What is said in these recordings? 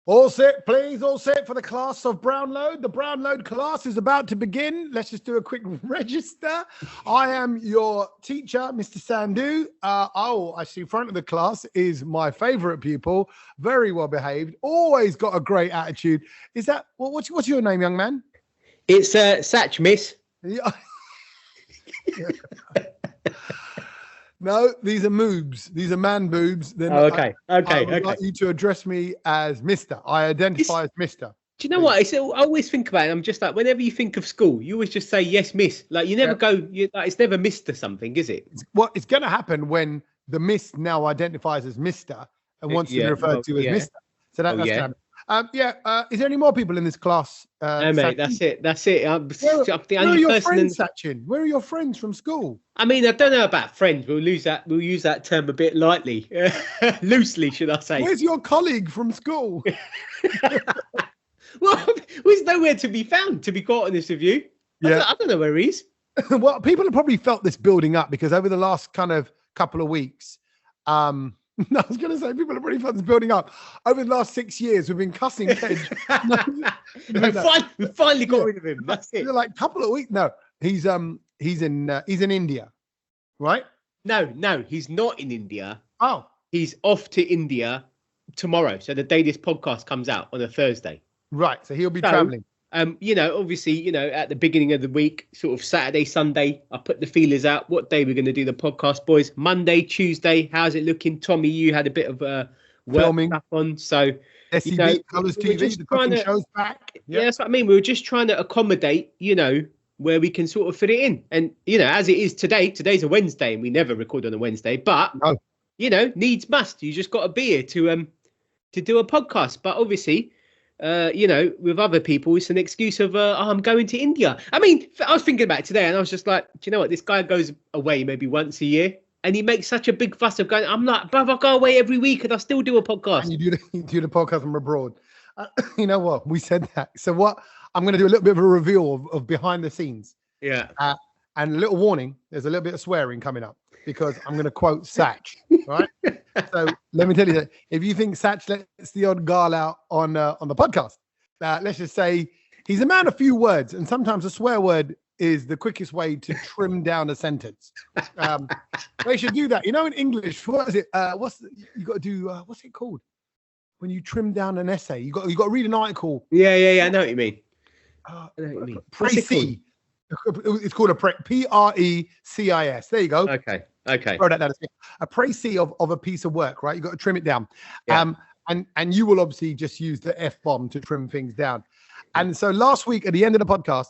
All set, please. All set for the class of Brownload. The Brownload class is about to begin. Let's just do a quick register. I am your teacher, Mr. Sandhu. I see front of the class is my favorite pupil. Very well behaved. Always got a great attitude. Is that what's your name, young man? It's Sach, miss. Yeah. No, these are moobs. These are man boobs. Okay. I would like you to address me as Mr. I identify as Mr. Do you know what? I always think about it. I'm just like, whenever you think of school, you always just say, yes, miss. Like, you never go, it's never Mr. something, is it? It's going to happen when the miss now identifies as Mr. and wants to be referred to as Mr. So that's going to happen. Is there any more people in this class? No, mate, that's it. Where are your friends, Sachin? Where are your friends from school? I mean, I don't know about friends. We'll use that term a bit lightly, loosely, should I say? Where's your colleague from school? Well, he's nowhere to be found, to be quite honest with you. I don't know where he is. Well, people have probably felt this building up because over the last kind of couple of weeks, no, I was going to say people have really felt this building up. Over the last 6 years, we've been cussing Kedge. We finally got rid of him. That's it. Like a couple of weeks. No, he's in India, right? No, he's not in India. Oh, he's off to India tomorrow. So the day this podcast comes out on a Thursday. Right. So he'll be traveling. Obviously, at the beginning of the week, sort of Saturday, Sunday, I put the feelers out. What day we're going to do the podcast, boys? Monday, Tuesday. How's it looking? Tommy, you had a bit of filming stuff on. So, SCB, Colours TV, the cooking show's back. Yep. Yeah, that's what I mean. We were just trying to accommodate, where we can sort of fit it in. And, as it is today's a Wednesday and we never record on a Wednesday. But, needs must. You just got to be here to do a podcast. But obviously... with other people, it's an excuse of, I'm going to India. I mean, I was thinking about it today and I was just like, do you know what? This guy goes away maybe once a year and he makes such a big fuss of going, I'm like, bruv, I go away every week and I still do a podcast. And you do the podcast from abroad. You know what? We said that. So I'm going to do a little bit of a reveal of behind the scenes. Yeah. And a little warning, there's a little bit of swearing coming up because I'm going to quote Sach, right? So let me tell you that if you think Sach lets the odd gal out on the podcast, let's just say he's a man of few words, and sometimes a swear word is the quickest way to trim down a sentence. They should do that. In English, what is it? You got to do? What's it called? When you trim down an essay, you got to read an article. Yeah. I know what you mean. Précis. It's called a Precis. There you go. Okay. Throw that down. A précis of a piece of work, right? You got to trim it down. Yeah. And you will obviously just use the F-bomb to trim things down. And so last week at the end of the podcast,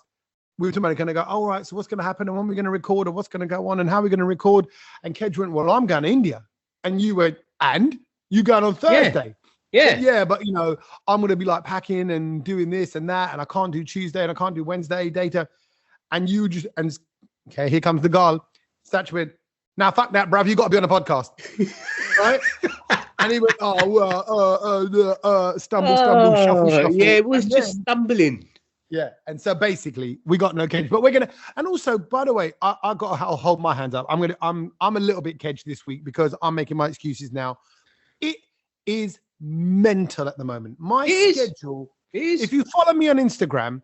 we were going to go, all right, so what's going to happen and when we're going to record or what's going to go on and how we're going to record. And Kedge went, well, I'm going to India. And you went, and you going on Thursday. Yeah, but I'm going to be like packing and doing this and that. And I can't do Tuesday and I can't do Wednesday data. And you just, okay, here comes the girl. Sach went, now fuck that, bruv, you got to be on a podcast. Right? And he went, stumble, shuffle. Yeah, it was just stumbling. Yeah, and so basically we got no Kedge, but we're gonna. And also, by the way, I got to hold my hands up. I'm a little bit Kedge this week because I'm making my excuses now. It is mental at the moment. My schedule is. If you follow me on Instagram,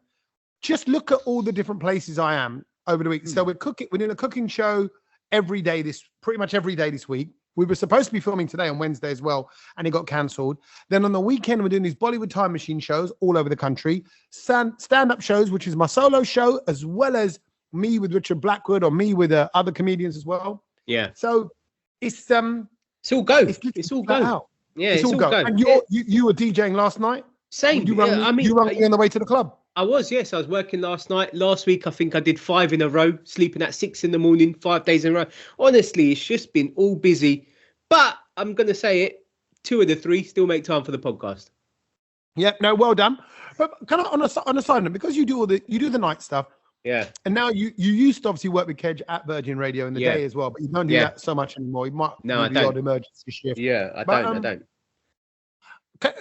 just look at all the different places I am over the week. So we're doing a cooking show pretty much every day this week. We were supposed to be filming today on Wednesday as well, and it got cancelled. Then on the weekend, we're doing these Bollywood Time Machine shows all over the country. Stand-up shows, which is my solo show, as well as me with Richard Blackwood or me with other comedians as well. Yeah. So it's all go. It's all go. Out. Yeah, it's all go. And you were DJing last night? Same. You rang me on the way to the club? I was, yes. I was working last night. Last week, I think I did 5 in a row, sleeping at 6 a.m, 5 days in a row. Honestly, it's just been all busy. But I'm going to say it, 2 of the 3 still make time for the podcast. Yeah, no, well done. But kind of on a side note, because you do the night stuff. Yeah. And now you used to obviously work with Kedge at Virgin Radio in the day as well, but you don't do that so much anymore. You might do the odd emergency shift. Yeah, I don't.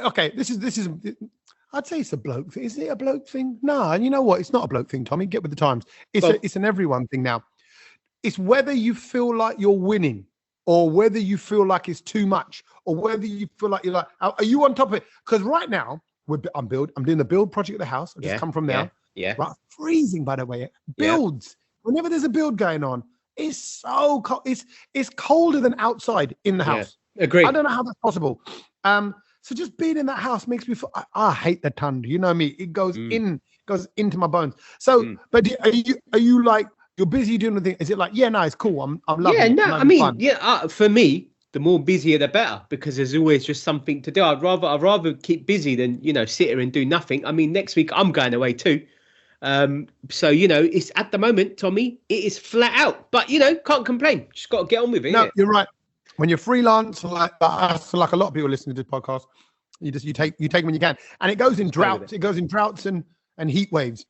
Okay, this is. I'd say it's a bloke thing. Is it a bloke thing? No, and you know what? It's not a bloke thing, Tommy. Get with the times. It's an everyone thing now. It's whether you feel like you're winning or whether you feel like it's too much, or whether you feel like you're like, are you on top of it? Because right now I'm doing the build project of the house. I've just come from there. Yeah. Right, freezing, by the way. Builds. Whenever there's a build going on, it's so cold. It's colder than outside in the house. Agree. I don't know how that's possible. So just being in that house makes me feel. I hate the tund. You know me. It goes into my bones. So, but are you like, you're busy doing the thing? Is it like, yeah, no, it's cool. I'm loving it. I mean, for me, the more busier the better, because there's always just something to do. I'd rather keep busy than, sit here and do nothing. I mean, next week I'm going away too. So, it's at the moment, Tommy, it is flat out, but can't complain. Just got to get on with it. No, you're right. When you're freelance, like us, like a lot of people listening to this podcast, you take when you can, and it goes in droughts. It goes in droughts and heat waves.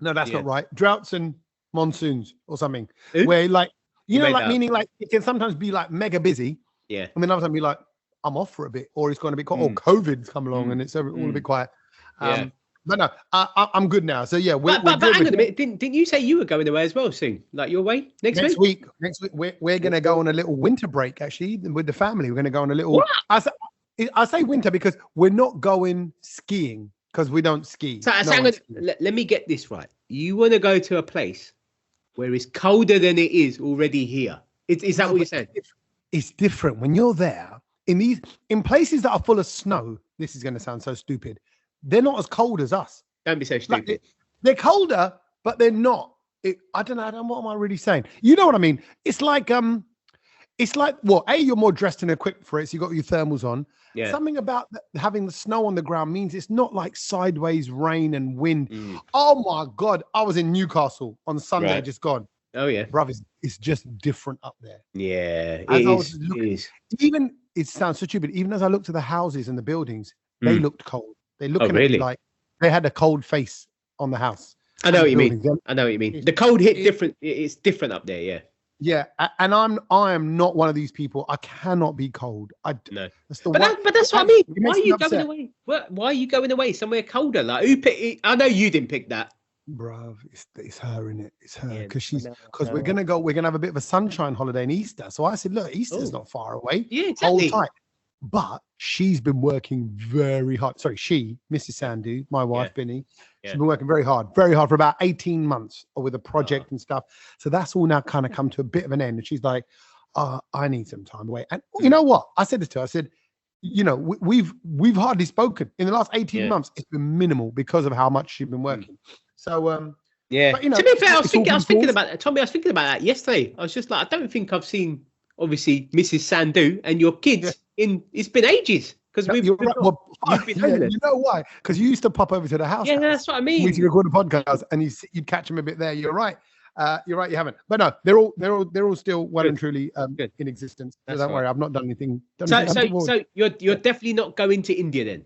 No, that's not right. Droughts and monsoons or something. Where like meaning like it can sometimes be like mega busy. Yeah. And then other time be like, I'm off for a bit, or it's going to be or COVID's come along and it's all a bit quiet. But no, I'm good now. So yeah, but hang on a minute. Didn't you say you were going away as well soon? Like your way next week? Next week we're going to go on a little winter break actually with the family. We're going to go on a little. What? I say winter because we're not going skiing because we don't ski. So let me get this right. You want to go to a place where it's colder than it is already here. Is that what you're saying? It's different when you're there in places that are full of snow. This is going to sound so stupid. They're not as cold as us. Don't be so stupid. Like, they're colder, but they're not. I don't know. What am I really saying? You know what I mean? It's like what? You're more dressed and equipped for it. So you got your thermals on. Yeah. Something about having the snow on the ground means it's not like sideways rain and wind. Oh my God! I was in Newcastle on Sunday, just gone. Oh yeah, bruv, it's just different up there. Yeah, it is. Even it sounds so stupid. Even as I looked at the houses and the buildings, they looked cold. They looked like they had a cold face on the house. I know what you mean. The cold hit different. It's different up there. Yeah. Yeah, and I am not one of these people. I cannot be cold. No. But that's what I mean. Why are you going away? Why are you going away somewhere colder? Like who picked it? I know you didn't pick that. Bruv, it's her, innit? It's her because we're gonna have a bit of a sunshine holiday in Easter. So I said, look, Easter's not far away. Yeah, exactly. Hold tight. But she's been working very hard. Sorry, Mrs. Sandu, my wife, Binny, she's been working very hard for about 18 months with a project and stuff. So that's all now kind of come to a bit of an end. And she's like, I need some time away. And you know what? I said this to her. I said, we've hardly spoken in the last 18 months. It's been minimal because of how much she's been working. So, but, to be fair, I was thinking about that, Tommy. I was thinking about that yesterday. I was just like, I don't think I've seen, obviously, Mrs. Sandu and your kids it's been ages because you've been you know why? Because you used to pop over to the house. Yeah, that's what I mean. We used to record a podcast and you'd catch them a bit there. You're right. You haven't. But no, they're all still well and truly in existence. So don't worry, I've not done anything. So you're definitely not going to India then?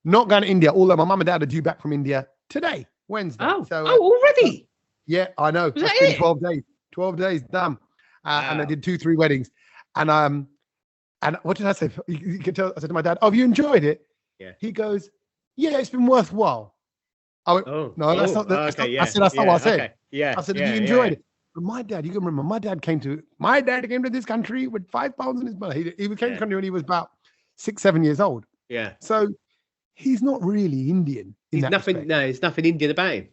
Not going to India, although my mum and dad are due back from India today, Wednesday. Oh, already? Yeah, I know. It's been 12 days. 12 days, damn. And I did 2-3 weddings. And what did I say? You can tell. I said to my dad, "Oh, have you enjoyed it?" Yeah. He goes, "Yeah, it's been worthwhile." I went, "No, that's not." I said, "That's not what I said." Okay. Yeah. I said, "Have you enjoyed it?" But my dad, you can remember, my dad came to this country with £5 in his money. He came to the country when he was about 6-7 years old. Yeah. So he's not really Indian. He's nothing. No, there's nothing Indian about him.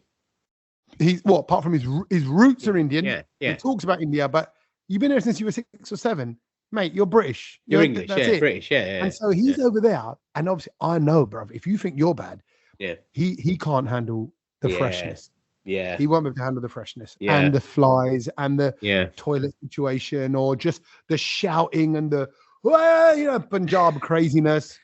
He's apart from his roots are Indian. Yeah. He talks about India, but you've been there since you were 6 or 7. Mate, you're British. You're English, British, yeah. And so he's over there, and obviously I know, bruv, if you think you're bad, he can't handle the freshness. Yeah. He won't be able to handle the freshness and the flies and the toilet situation or just the shouting and the Punjab craziness.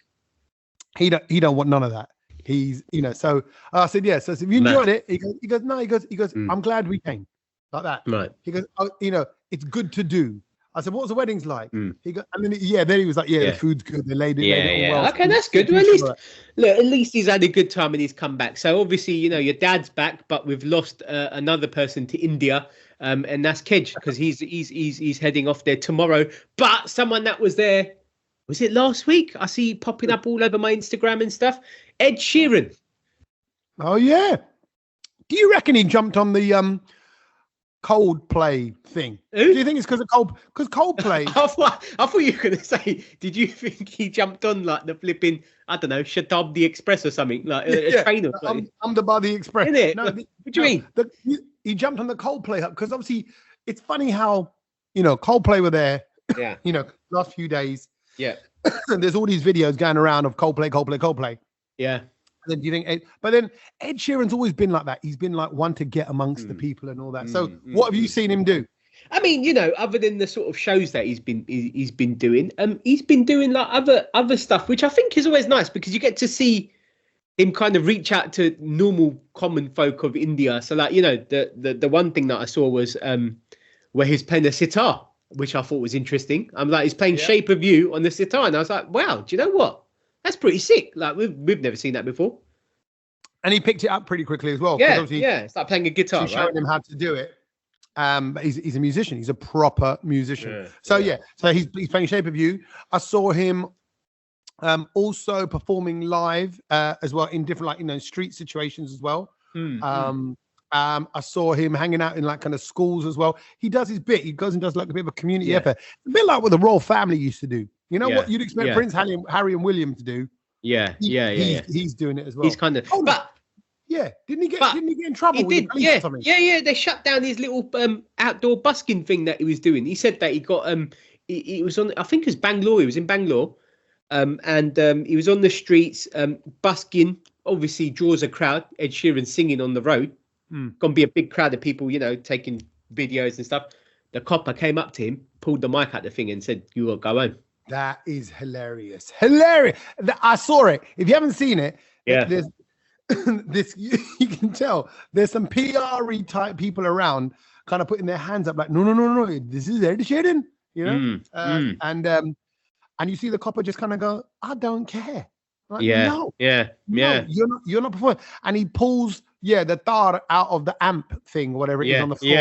He don't want none of that. He's so I said, so if you enjoyed it, he goes, no, he goes, I'm glad we came. Like that. Right. He goes, it's good to do. I said, "What was the weddings like?" He got, and then then he was like, "The food's good. They laid it all well." Okay, that's good. Well, at least he's had a good time and he's come back. So obviously, your dad's back, but we've lost another person to India, and that's Kedge because he's heading off there tomorrow. But someone that was there, was it last week? I see popping up all over my Instagram and stuff. Ed Sheeran. Oh yeah. Do you reckon he jumped on the Coldplay thing. Who? Do you think it's because of Coldplay? I thought you were going to say, did you think he jumped on like the flipping, I don't know, Shatabdi Express or something, like a train or something? Ahmedabadi Express. Isn't it? No, what do you mean? He jumped on the Coldplay hub because obviously it's funny how, Coldplay were there, Yeah. last few days. Yeah. And there's all these videos going around of Coldplay. Yeah. And then do you think, but then Ed Sheeran's always been like that. He's been like one to get amongst the people and all that. So what have you seen him do? I mean, other than the sort of shows that he's been doing, he's been doing like other stuff, which I think is always nice because you get to see him kind of reach out to normal common folk of India. So like, the one thing that I saw was where he's playing the sitar, which I thought was interesting. I'm like, he's playing Shape of You on the sitar. And I was like, wow, do you know what? That's pretty sick. Like we've never seen that before. And he picked it up pretty quickly as well. Yeah. It's like playing a guitar, right? Showing him how to do it. But he's a musician. He's a proper musician. So he's playing Shape of You. I saw him also performing live as well in different street situations as well. I saw him hanging out in like kind of schools as well. He does his bit. He goes and does like a bit of a community effort. A bit like what the royal family used to do. What you'd expect Prince Harry and William to do. He's doing it as well. He's kind of didn't he get in trouble? He did. They shut down his little outdoor busking thing that he was doing. He said that he got he was on, I think it was Bangalore. He was in Bangalore. And he was on the streets busking. Obviously draws a crowd. Ed Sheeran singing on the road. Gonna be a big crowd of people, taking videos and stuff. The copper came up to him, pulled the mic out the thing and said, "You will go home." That is hilarious. I saw it. If you haven't seen it, there's this you can tell there's some PR-y type people around kind of putting their hands up like, no, this is Ed Sheeran, and you see the copper just kind of go, I don't care. Like, no, you're not performing. And he pulls the tar out of the amp thing, whatever it is on the floor.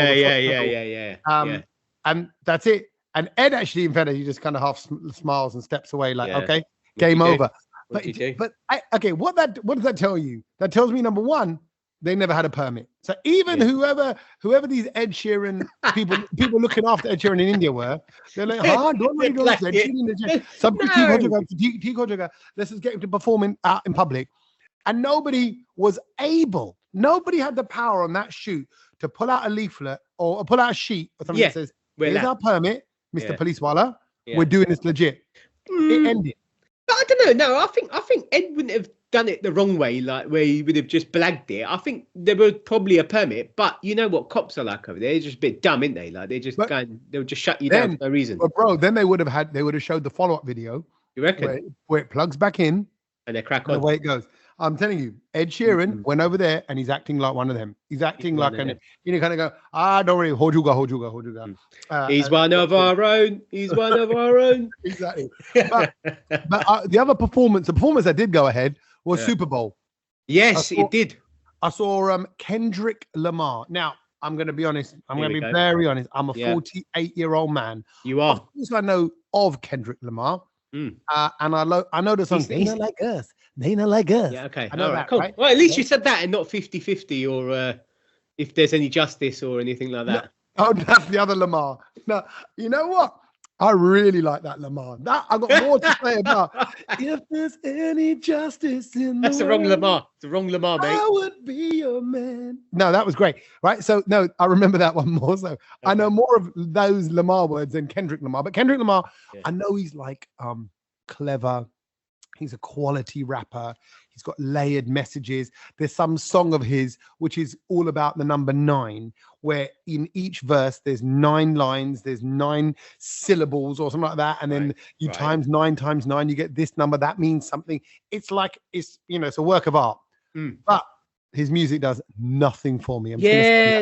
And that's it. And Ed actually, in fact, he just kind of half smiles and steps away, like, okay, game over. But what does that tell you? That tells me, number one, they never had a permit. So even whoever these Ed Sheeran people looking after Ed Sheeran in India were, they're like, don't worry, go Ed Sheeran. Let's just get him to perform out in public. And nobody had the power on that shoot to pull out a leaflet or pull out a sheet or something that says, here's our permit, Mr. Policewala. We're doing this legit. It ended. But I don't know. No, I think Ed wouldn't have done it the wrong way, like where he would have just blagged it. I think there was probably a permit, but you know what cops are like over there? They're just a bit dumb, aren't they? Like they'll just shut you down for no reason. But bro, then they would have showed the follow-up video. You reckon? Where it plugs back in and they crack on. The way it goes. I'm telling you, Ed Sheeran went over there and he's acting like one of them. He's acting like kind of go, don't worry, hojuga. He's one of our own. He's one of our own. Exactly. But the other performance that did go ahead was Super Bowl. Yes, it did. I saw Kendrick Lamar. Now, I'm going to be honest. I'm going to be very honest. I'm a 48-year-old man. You are. Of course, I know of Kendrick Lamar. And I know the song. They not like us. They not like us. Yeah, okay. I know that, cool. Right? Well, at least you said that and not 50-50 or if there's any justice or anything like that. No, that's the other Lamar. No, you know what? I really like that Lamar. That I got more to say about. If there's any justice in that's the wrong Lamar. It's the wrong Lamar, mate. I would be your man. No, that was great. Right. So no, I remember that one more. So I know more of those Lamar words than Kendrick Lamar. But Kendrick Lamar, I know he's like clever. He's a quality rapper. He's got layered messages. There's some song of his which is all about the number 9, where in each verse there's 9 lines, there's 9 syllables or something like that, and then you times 9 times 9, you get this number. That means something. It's like it's a work of art. But his music does nothing for me.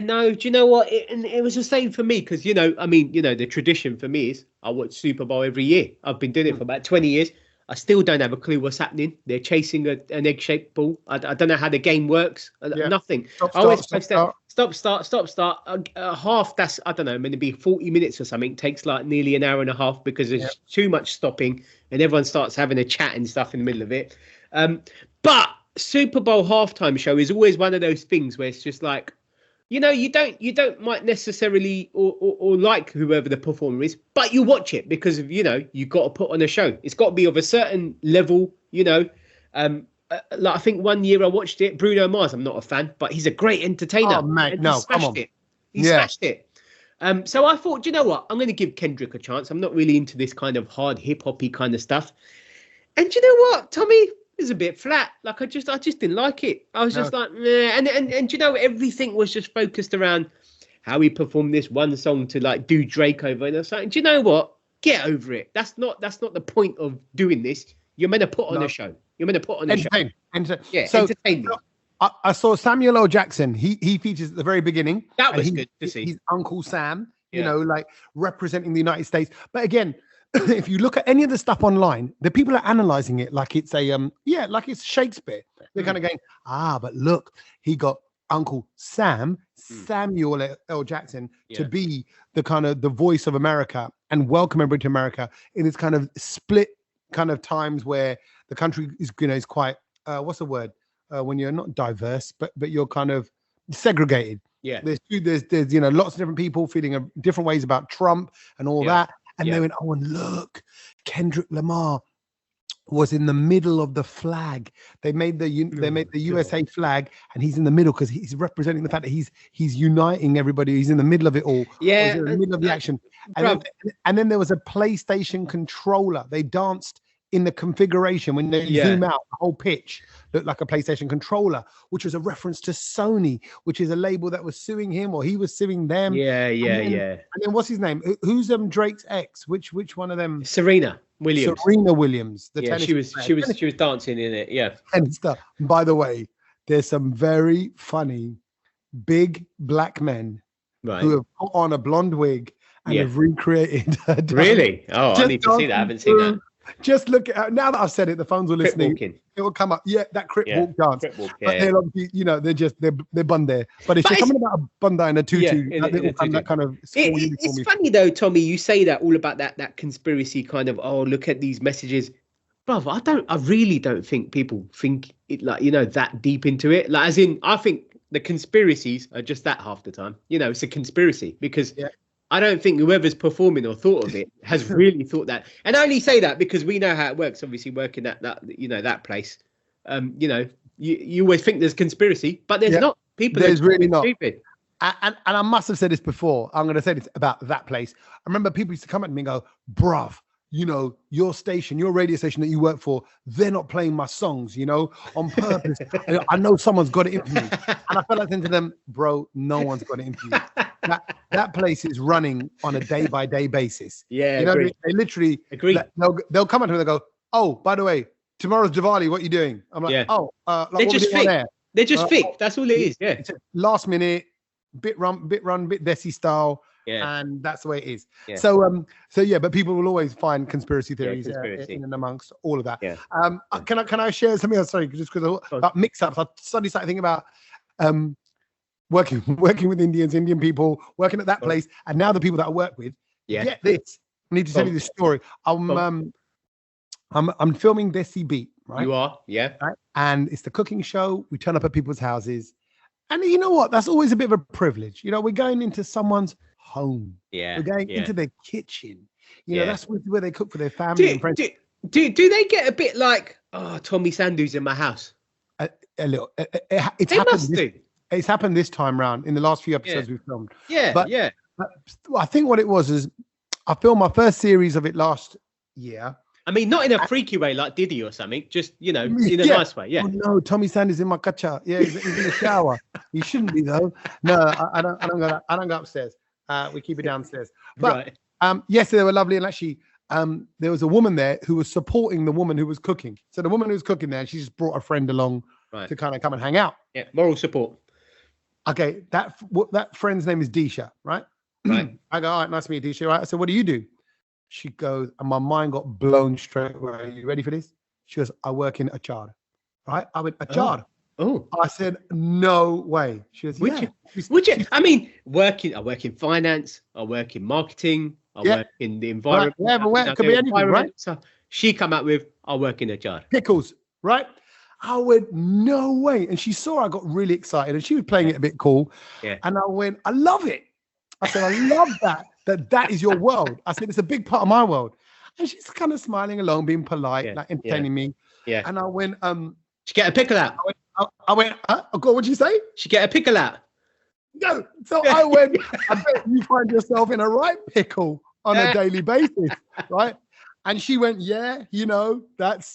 No. Do you know what? It was the same for me because the tradition for me is I watch Super Bowl every year. I've been doing it for about 20 years. I still don't have a clue what's happening. They're chasing an egg-shaped ball. I don't know how the game works. Nothing. Stop, start. Half, that's, I don't know, meant to be 40 minutes or something. Takes like nearly an hour and a half because there's too much stopping and everyone starts having a chat and stuff in the middle of it. But Super Bowl halftime show is always one of those things where it's just like, you know, you don't might necessarily or like whoever the performer is, but you watch it because of, you know, you got to put on a show. It's got to be of a certain level, you know. Like I think one year I watched it, Bruno Mars. I'm not a fan, but he's a great entertainer. Oh mate, no, come on. He smashed it. So I thought, you know what? I'm going to give Kendrick a chance. I'm not really into this kind of hard hip hoppy kind of stuff. And you know what, Tommy? It's a bit flat. Like I just didn't like it. I was just like, meh. And you know, everything was just focused around how he performed this one song to like do Drake over. And I was like, do you know what? Get over it. That's not the point of doing this. You're meant to put on a show. You're meant to put on a show. Entertain. I saw Samuel L. Jackson. He features at the very beginning. That was good to see. He's Uncle Sam, you know, like representing the United States. But again, if you look at any of the stuff online, the people are analyzing it like it's a like it's Shakespeare. They're kind of going, but look, he got Uncle Sam, Samuel L. Jackson, to be the kind of the voice of America and welcome everybody to America in this kind of split kind of times where the country is, you know, is quite what's the word when you're not diverse, but you're kind of segregated. Yeah, there's you know, lots of different people feeling different ways about Trump and all that. And they went, oh, and look, Kendrick Lamar was in the middle of the flag. They made the USA flag, and he's in the middle because he's representing the fact that he's uniting everybody. He's in the middle of it all. Yeah, in the middle of the action. And then there was a PlayStation controller. They danced in the configuration when they zoom out, the whole pitch looked like a PlayStation controller, which was a reference to Sony, which is a label that was suing him, or he was suing them. And then what's his name? Who's Drake's ex? Which one of them? Serena Williams. Serena Williams. She was dancing in it. Yeah. And stuff. By the way, there's some very funny big black men who have put on a blonde wig and have recreated. Really? Oh, I need to see that. I haven't seen that. Just look at now that I've said it, the phones are listening. It will come up. Yeah, that crip walk dance. But they're obviously, you know, they're bun there. But if you're coming about a bunda and a tutu, that kind of it's funny though, Tommy. You say that all about that conspiracy kind of. Oh, look at these messages, brother. I really don't think people think it like, you know, that deep into it. Like as in, I think the conspiracies are just that half the time. You know, it's a conspiracy because. Yeah. I don't think whoever's performing or thought of it has really thought that. And I only say that because we know how it works, obviously working at that, you know, that place. You know, you always think there's conspiracy, but there's not. There's really not. Stupid. And I must have said this before. I'm going to say this about that place. I remember people used to come at me and go, bruv, you know, your station, your radio station that you work for, they're not playing my songs, you know, on purpose. I know someone's got it in for me. And I felt like saying to them, bro, no one's got it in for you. That place is running on a day-by-day basis. Yeah, you know, they literally agree. They'll come up to me and they'll go, oh, by the way, tomorrow's Diwali, what are you doing? I'm like, like, they're just fake. They're just fake. That's all it is. Yeah. It's last minute, bit run, bit Desi style. Yeah. And that's the way it is. Yeah. So but people will always find conspiracy theories in and amongst all of that. Yeah. Can I share something else? Sorry, just because about mix-ups. I suddenly started thinking about working with Indian people, working at that place, and now the people that I work with. Yeah. Get this. I need to tell you this story. I'm filming Desi Beat, right? You are, yeah. Right? And it's the cooking show. We turn up at people's houses. And you know what? That's always a bit of a privilege. You know, we're going into someone's home. Yeah. We're going into their kitchen. You know, that's where they cook for their family and friends. Do they get a bit like, oh, Tommy Sandu's in my house? A little. It's happened this time round in the last few episodes we've filmed. But I think what it was is I filmed my first series of it last year. I mean, not in a freaky way like Diddy or something, just, you know, in a nice way. Yeah. Oh, no, Tommy Sandy's in my kacha. Yeah, he's in the shower. He shouldn't be though. No, I don't go upstairs. We keep it downstairs. But yes, they were lovely, and actually, there was a woman there who was supporting the woman who was cooking. So the woman who was cooking there, she just brought a friend along to kind of come and hang out. Yeah, moral support. Okay, that friend's name is Disha, right? Right. I go, all right, nice to meet you, Disha. Right. I said, what do you do? She goes, and my mind got blown straight away. Are you ready for this? She goes, I work in Achar. Right? I went, Achar. Oh. I said, no way. She goes, Would you? I mean, I work in finance. I work in marketing. I work in the environment. Right. Yeah, but it could be anything, right? So she come out with, I work in Achar. Pickles, right? I went, no way. And she saw I got really excited and she was playing it a bit cool. Yeah. And I went, I love it. I said, I love that is your world. I said, it's a big part of my world. And she's kind of smiling along, being polite, like entertaining me. Yeah. And I went, she get a pickle out. I went, oh God, what'd you say? She get a pickle out. No. So I went, I bet you find yourself in a right pickle on a daily basis, right? And she went, yeah, that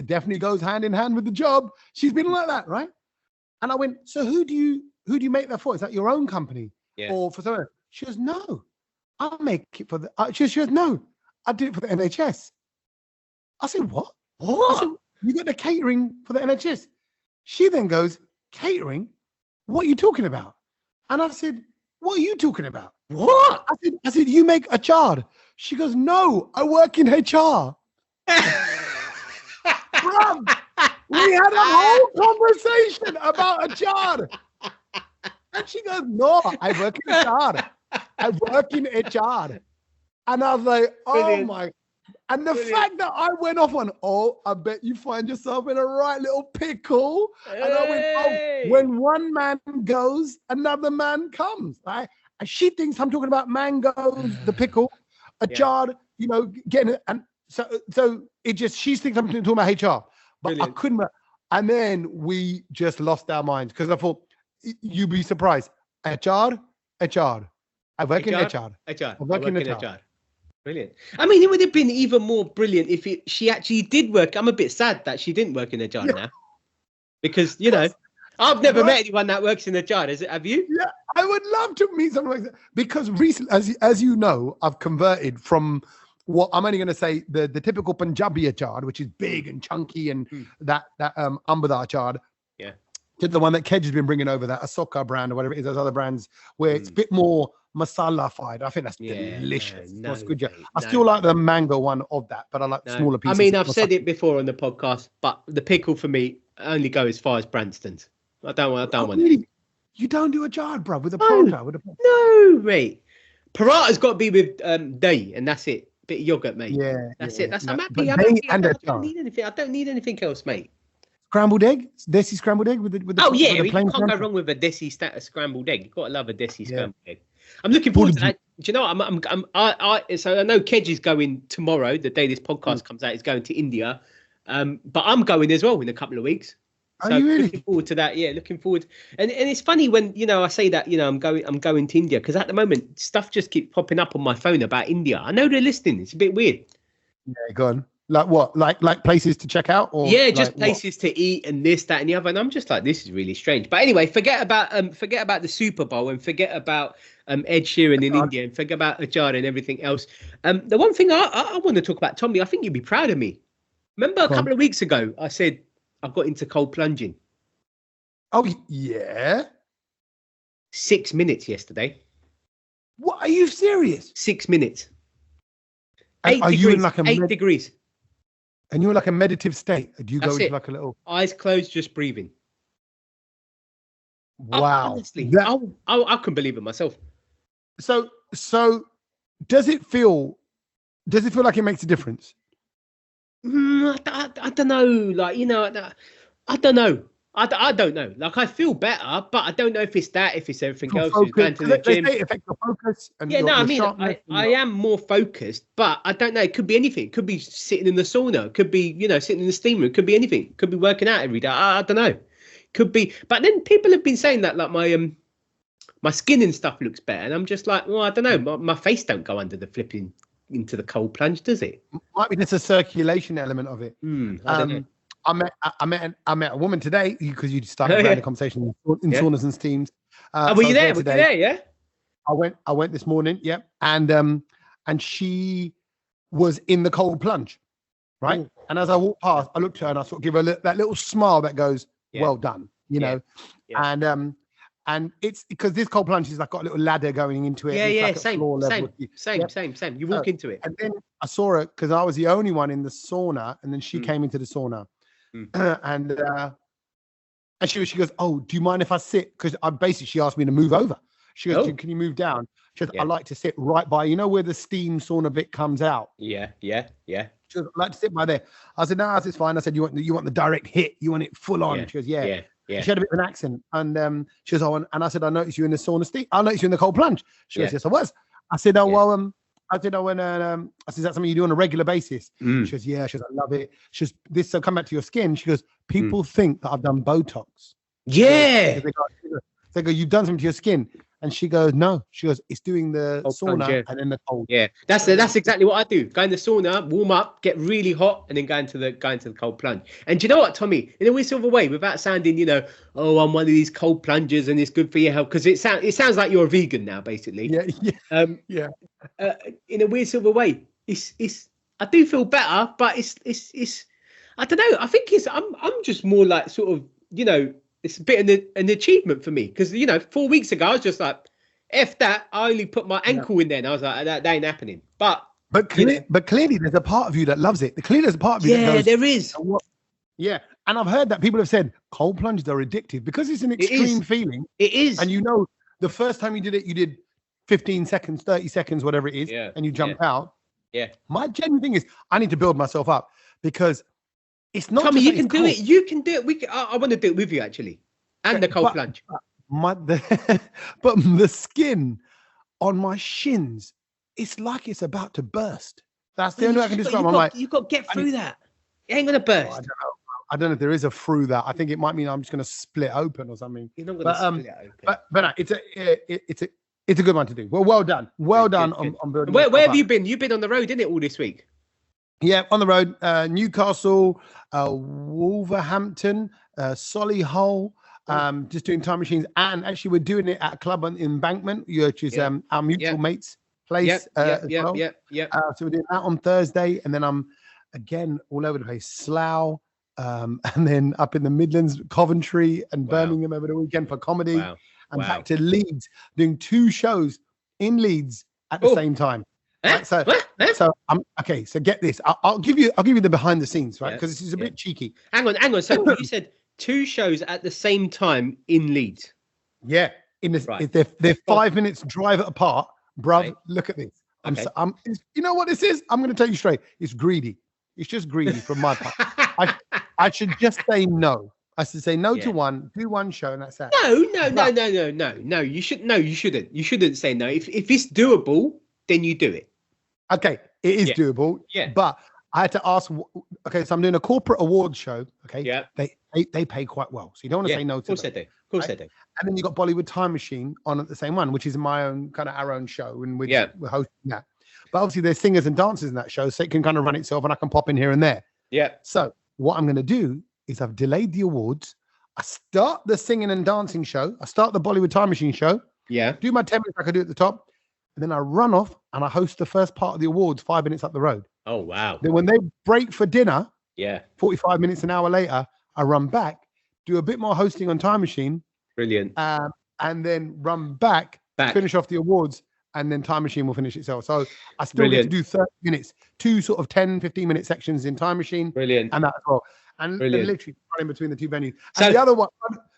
definitely goes hand in hand with the job. She's been like that, right? And I went, so who do you make that for? Is that your own company? Yeah. Or for someone? She goes, no, I'll make it for the, she goes, no, I did it for the NHS. I said, what? I said, you got the catering for the NHS. She then goes, catering? What are you talking about? And I said, what are you talking about? What? I said, you make a chard. She goes, no, I work in HR. Bruv, we had a whole conversation about a chard. And she goes, no, I work in HR. I work in HR. And I was like, oh my. And the fact that I went off on, I bet you find yourself in a right little pickle. And I went, when one man goes, another man comes. Right? And she thinks I'm talking about mangoes, the pickle, a chard, getting it. And so it just, she thinks I'm talking about HR. But I couldn't. And then we just lost our minds because I thought, you'd be surprised. HR. I work in HR. I work in HR. Brilliant. I mean, it would have been even more brilliant if she actually did work. I'm a bit sad that she didn't work in a jar now, because I've never met anyone that works in a jar. Have you? Yeah, I would love to meet someone like that because recently, as you know, I've converted from what I'm only going to say the typical Punjabi achar, which is big and chunky, and that Ambada achar. Yeah. To the one that Kedge has been bringing over, that Asoka brand or whatever it is, those other brands where it's a bit more masala-fied. I think that's delicious. No, I still like the mango one of that, but I like the smaller pieces. I mean, I've said it before on the podcast, but the pickle for me only go as far as Branston's. I don't want really? It. You don't do a jar, bro, with a paratha? No, mate. Paratha's got to be with dahi, and that's it. Bit of yogurt, mate. Yeah, that's it. I'm happy. I don't need anything. I don't need anything else, mate. Scrambled egg, desi scrambled egg with the you can't go wrong with a desi scrambled egg. You've got to love a desi scrambled egg. I'm looking forward to that. Do you know what? So I know Kedge is going tomorrow. The day this podcast comes out, is going to India. But I'm going as well in a couple of weeks. So Are you really? Looking forward to that? Yeah, looking forward. And it's funny when I say that I'm going to India, because at the moment stuff just keeps popping up on my phone about India. I know they're listening. It's a bit weird. Yeah, go on. Like what? Like places to check out, or just places to eat and this, that, and the other. And I'm just like, this is really strange. But anyway, forget about the Super Bowl and forget about Ed Sheeran in India and forget about Ajara and everything else. The one thing I want to talk about, Tommy, I think you'd be proud of me. Remember a couple of weeks ago, I said I got into cold plunging. Oh yeah. 6 minutes yesterday. What? Are you serious? 6 minutes. Are you in like 8 degrees? And you're like a meditative state. Do you go into like a little eyes closed, just breathing? Wow. Honestly, I couldn't believe it myself. So does it feel like it makes a difference? I don't know. Like, I don't know. I don't know. Like, I feel better, but I don't know if it's that, if it's everything else. Going to the gym. They affect your focus. And I am more focused, but I don't know. It could be anything. It could be sitting in the sauna. It could be, sitting in the steam room. It could be anything. It could be working out every day. I don't know. Could be. But then people have been saying that, like, my skin and stuff looks better. And I'm just like, well, I don't know. My face don't go under the flipping into the cold plunge, does it? Might be just a circulation element of it. I don't know. I met a woman today, because you started a conversation in saunas and steams. Were you there? Were you there? Yeah. I went this morning. Yeah, and she was in the cold plunge, right? Ooh. And as I walked past, I looked at her and I sort of give her that little smile that goes, "Well done," Yeah. And it's because this cold plunge is like got a little ladder going into it. Yeah, like same. You walk into it. And then I saw her because I was the only one in the sauna, and then she came into the sauna. And she goes, "Oh, do you mind if I sit?" Because she asked me to move over. She goes, "Can you move down?" She goes, "I like to sit right by, where the steam sauna bit comes out." Yeah. She goes, I'd like to sit by there. I said, no, it's fine. I said, you want the direct hit? You want it full on? Yeah. She goes, yeah. Yeah. She had a bit of an accent. And she goes, oh, and I said, I noticed you in the sauna steam. I noticed you in the cold plunge. She goes, yes, I was. I said, oh, well, I said, oh, and I said, is that something you do on a regular basis? She goes, yeah. She goes, I love it. She goes, this, so come back to your skin. She goes, people think that I've done Botox. Yeah. They go, you've done something to your skin. And she goes, no. She goes, it's doing the sauna and then the cold. Yeah, that's exactly what I do. Go in the sauna, warm up, get really hot, and then go into the cold plunge. And do you know what, Tommy? In a weird sort of way, without sounding, oh, I'm one of these cold plungers and it's good for your health, because it sounds like you're a vegan now, basically. Yeah. In a weird sort of way, it's I do feel better, but it's I don't know. I think I'm just more like sort of it's a bit of an achievement for me, because 4 weeks ago I was just like, F that. I only put my ankle in there, and I was like, that ain't happening. But clearly there's a part of you that loves it. Clearly there's a part of you that goes, there is. Yeah, and I've heard that people have said cold plunges are addictive because it's an extreme feeling. It is. And the first time you did it, you did 15 seconds, 30 seconds, whatever it is, and you jump out. Yeah. My genuine thing is I need to build myself up, because it's not. Tommy, you can do it. You can do it. I want to do it with you, actually, and the cold plunge. But the skin on my shins, it's like it's about to burst. That's the only way I can describe it. You've got to get through that. It ain't gonna burst. I don't know if there is a through that. I think it might mean I'm just gonna split open or something. You're not gonna split open. But no, it's a good one to do. Well done. Well done on building. Where have you been? You've been on the road, didn't it, all this week? Yeah, on the road, Newcastle, Wolverhampton, Solihull, just doing time machines. And actually, we're doing it at a club on Embankment, which is our mutual mate's place. So we're doing that on Thursday. And then I'm, again, all over the place, Slough, and then up in the Midlands, Coventry and Birmingham over the weekend for comedy. And back to Leeds, doing 2 shows in Leeds at the same time. Right, so okay. So get this. I'll give you the behind the scenes, right? Because this is a bit cheeky. Hang on. So you said 2 shows at the same time in Leeds. Yeah, they're 5 minutes drive apart, bruv. Right. Look at this. You know what this is? I'm going to tell you straight. It's greedy. It's just greedy from my part. I should just say no. I should say no to one, do one show, and that's that. No. You shouldn't. You shouldn't say no. If it's doable, then you do it. Okay, it is doable. Yeah. But I had to ask. Okay, so I'm doing a corporate awards show. Okay. Yeah. They pay quite well, so you don't want to say no to them. Of course they do. And then you got Bollywood Time Machine on at the same one, which is my own kind of our own show, and we're hosting that. But obviously there's singers and dancers in that show, so it can kind of run itself, and I can pop in here and there. Yeah. So what I'm going to do is I've delayed the awards. I start the singing and dancing show. I start the Bollywood Time Machine show. Yeah. Do my 10 minutes like I do at the top. And then I run off and I host the first part of the awards 5 minutes up the road. Oh, wow. Then when they break for dinner, 45 minutes, an hour later, I run back, do a bit more hosting on Time Machine. Brilliant. And then run back, finish off the awards, and then Time Machine will finish itself. So I still get to do 30 minutes, 2 sort of 10, 15-minute sections in Time Machine. Brilliant. And that as well. And literally running between the 2 venues. And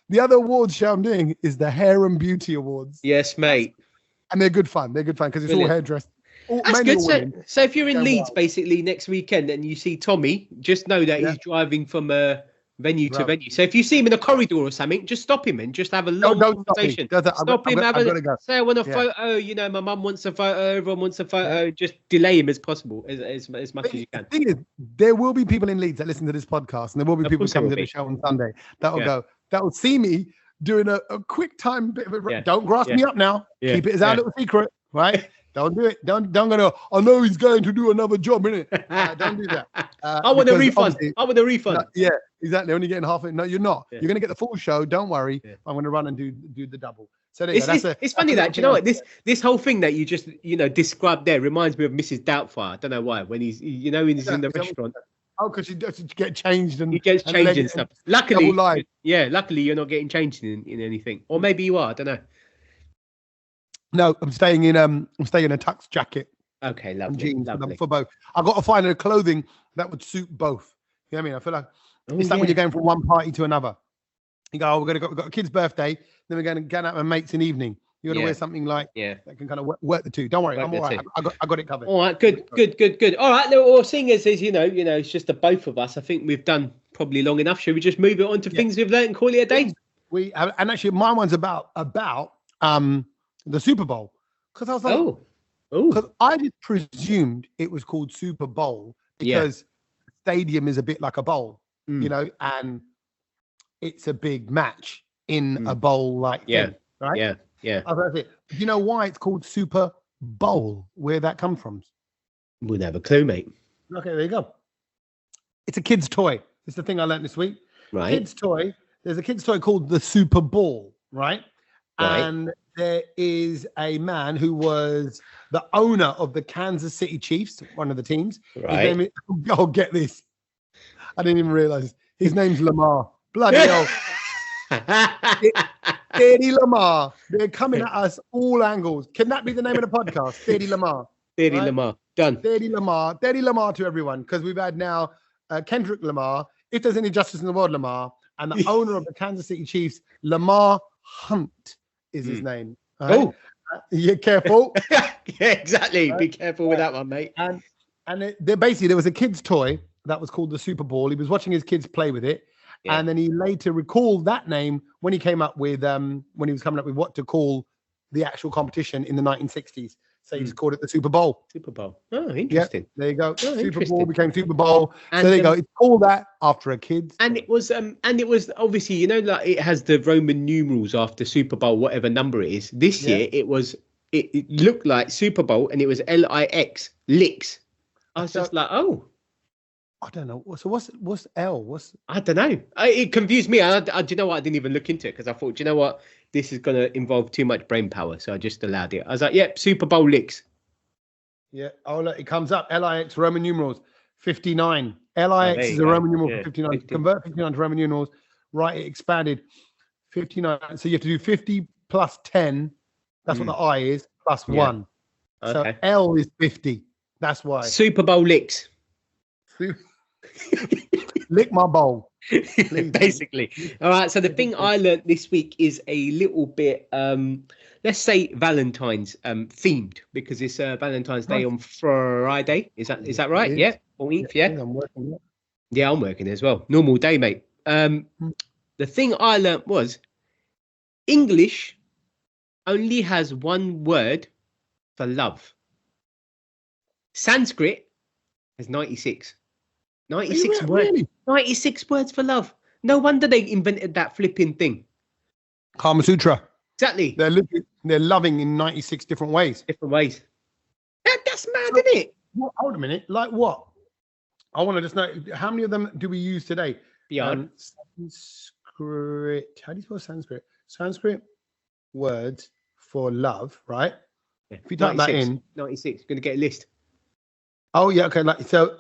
the other awards show I'm doing is the Hair and Beauty Awards. Yes, mate. And they're good fun. Because it's all hairdressing. That's good. So if you're in Leeds basically next weekend and you see Tommy, just know that he's driving from venue to venue. So if you see him in a corridor or something, just stop him and just have a long conversation. Stop him, say I want a photo. My mum wants a photo, everyone wants a photo. Just delay him as possible, as much as you can. The thing is, there will be people in Leeds that listen to this podcast, and there will be people coming to the show on Sunday that will see me doing a quick time bit of a don't grass me up now. Keep it as our little secret, right? Don't do it. Don't go. I know he's going to do another job, innit? Don't do that. I want a refund. Yeah, exactly. Only getting half of it. No, you're not. You're going to get the full show. Don't worry. I'm going to run and do the double. So there you go. It's funny that, do you know what? This whole thing that you just described there reminds me of Mrs. Doubtfire. I don't know why. When he's in the restaurant. Oh, because he does get changed and he gets changed and stuff. Luckily, luckily you're not getting changed in anything, or maybe you are. I don't know. No, I'm staying in a tux jacket. Okay, lovely. And jeans for both. I've got to find a clothing that would suit both. You know what I mean? I feel like it's like when you're going from one party to another. You go, we've got a kid's birthday, then we're going out with mates in the evening. You got to wear something like that can kind of work the two. Don't worry, I'm all right. I got it covered. All right, good. All right, well, seeing as it's just the both of us, I think we've done probably long enough. Should we just move it on to things we've learned and call it a day? We have, and actually, my one's about the Super Bowl, because I was like, because I just presumed it was called Super Bowl because stadium is a bit like a bowl, and it's a big match in a bowl like thing, right? Yeah. I was like, do you know why it's called Super Bowl? Where that comes from? Wouldn't have a clue, mate. Okay, there you go. It's a kid's toy. It's the thing I learned this week. Right. Kid's toy. There's a kid's toy called the Super Ball, right? And there is a man who was the owner of the Kansas City Chiefs, one of the teams. Right. Get this. I didn't even realize. His name's Lamar. Bloody hell. Teri Lemar. They're coming at us all angles. Can that be the name of the podcast? Teri Lemar. Teri Lemar. Done. Teri Lemar. Teri Lemar to everyone, because we've had now Kendrick Lamar, if there's any justice in the world, Lamar, and the owner of the Kansas City Chiefs, Lamar Hunt is his name. Right? Oh, you're careful. Yeah, exactly. Be careful with that one, mate. And there was a kid's toy that was called the Super Bowl. He was watching his kids play with it. Yeah. And then he later recalled that name when he came up with when he was coming up with what to call the actual competition in the 1960s. So he just called it the Super Bowl. Super Bowl. Oh, interesting. Yep, there you go. Oh, Super Bowl became Super Bowl. And, so there you go. It's all that after a kid. And it was obviously, like it has the Roman numerals after Super Bowl, whatever number it is. This year it looked like Super Bowl, and it was LIX, licks. I was just like, oh. I don't know. So what's L? I don't know. It confused me. Do you know what? I didn't even look into it because I thought, do you know what? This is going to involve too much brain power. So I just allowed it. I was like, yep, Super Bowl licks. Yeah. Oh, look, it comes up. LIX, Roman numerals, 59. LIX is a Roman numeral for 59. 50. Convert 59 to Roman numerals. Right, it expanded. 59. So you have to do 50 plus 10. That's what the I is, plus 1. Okay. So L is 50. That's why. Super Bowl licks. Lick my bowl. Basically. All right. So the thing I learned this week is a little bit, let's say Valentine's themed, because it's Valentine's Day on Friday. Is that right? Yeah. 14th. Yeah. I'm working. Yeah, I'm working as well. Normal day, mate. The thing I learned was English only has one word for love. Sanskrit has 96. 96 words. Really? 96 words for love. No wonder they invented that flipping thing. Kama Sutra. Exactly. They're loving in 96 different ways. That's mad, isn't it? Well, hold a minute. Like what? I want to just know, how many of them do we use today? Beyond. Sanskrit. How do you spell Sanskrit? Sanskrit words for love, right? Yeah. If you type that in. 96. You're going to get a list. Oh yeah,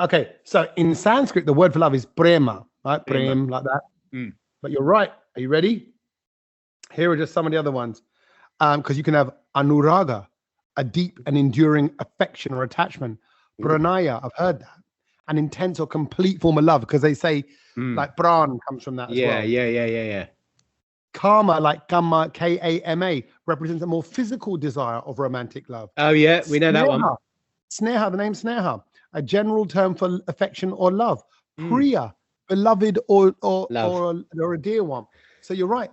okay. So in Sanskrit, the word for love is prema, right? Prem, like that. But you're right. Are you ready? Here are just some of the other ones. Because you can have anuraga, a deep and enduring affection or attachment. Pranaya, I've heard that. An intense or complete form of love, because they say like pran comes from that as well. Yeah. Kama, like kama, Kama, represents a more physical desire of romantic love. Oh yeah, we know that one. Sneha, the name Sneha, a general term for affection or love. Priya, beloved or a dear one. So you're right.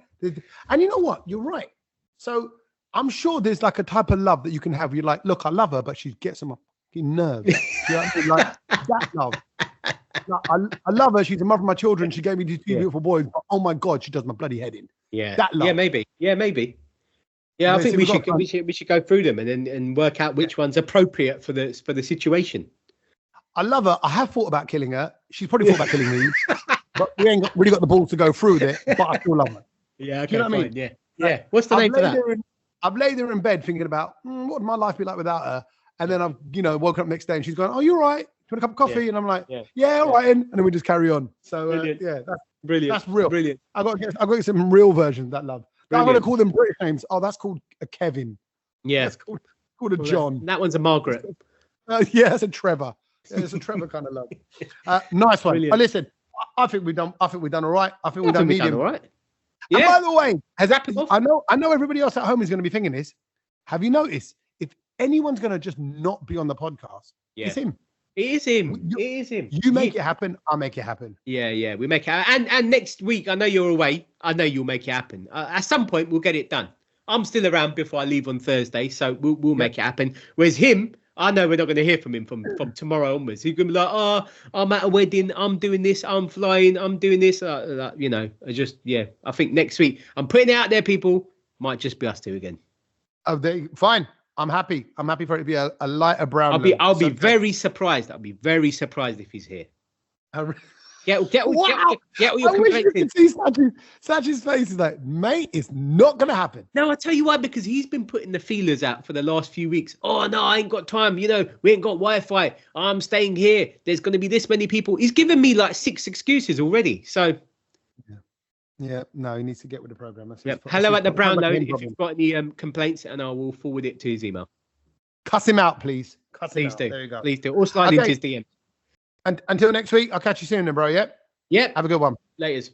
And you know what? You're right. So I'm sure there's like a type of love that you can have. You're like, look, I love her, but she gets on my fucking nerves. You know what I mean? Like that love. Like, I love her. She's the mother of my children. She gave me these two beautiful boys. But oh my God, she does my bloody head in. Yeah. That love. Yeah, maybe. Yeah, I think we should go through them and work out which one's appropriate for the situation. I love her. I have thought about killing her. She's probably thought about killing me, but we ain't really got the balls to go through it. But I still love her. Yeah, okay, do you know what I mean? Yeah. What's the name for that? I've laid there in bed thinking about what would my life be like without her, and then I've woken up next day and she's going, "Oh, you're right. Do you want a cup of coffee?" Yeah. And I'm like, "Yeah, all right." And then we just carry on. So that's brilliant. That's real. Brilliant. I got to get some real versions of that love. I'm going to call them British names. Oh, that's called a Kevin. Yeah. That's called a John. That one's a Margaret. Yeah, it's a Trevor. Yeah, it's a Trevor kind of love. Nice one. Listen, I think we've done all right. I think we've done medium. All right. Yeah. And by the way, Wrap it off. I know everybody else at home is going to be thinking this. Have you noticed if anyone's going to just not be on the podcast, it's him. It is him. It is him. You make it happen. I'll make it happen. Yeah. We make it happen. And next week, I know you're away. I know you'll make it happen. At some point, we'll get it done. I'm still around before I leave on Thursday, so we'll make it happen. Whereas him, I know we're not going to hear from him from tomorrow onwards. He's going to be like, oh, I'm at a wedding. I'm doing this. I'm flying. I'm doing this. I think next week, I'm putting it out there, people. Might just be us two again. Oh, fine. I'm happy. I'm happy for it to be a lighter brown. I'll be very surprised. I'll be very surprised if he's here. Get all your I wish you complaints could see Sach's face. Is like, mate, it's not going to happen. No, I'll tell you why, because he's been putting the feelers out for the last few weeks. Oh, no, I ain't got time. We ain't got Wi-Fi. I'm staying here. There's going to be this many people. He's given me like 6 excuses already. So. Yeah, no, he needs to get with the program. Hello at the Brown Note if you've got any complaints, and I will forward it to his email. Cuss him out, please. Please do. There you go. Please do. Or slide into his DM. And until next week, I'll catch you soon, then, bro. Yeah? Yep. Have a good one. Laters.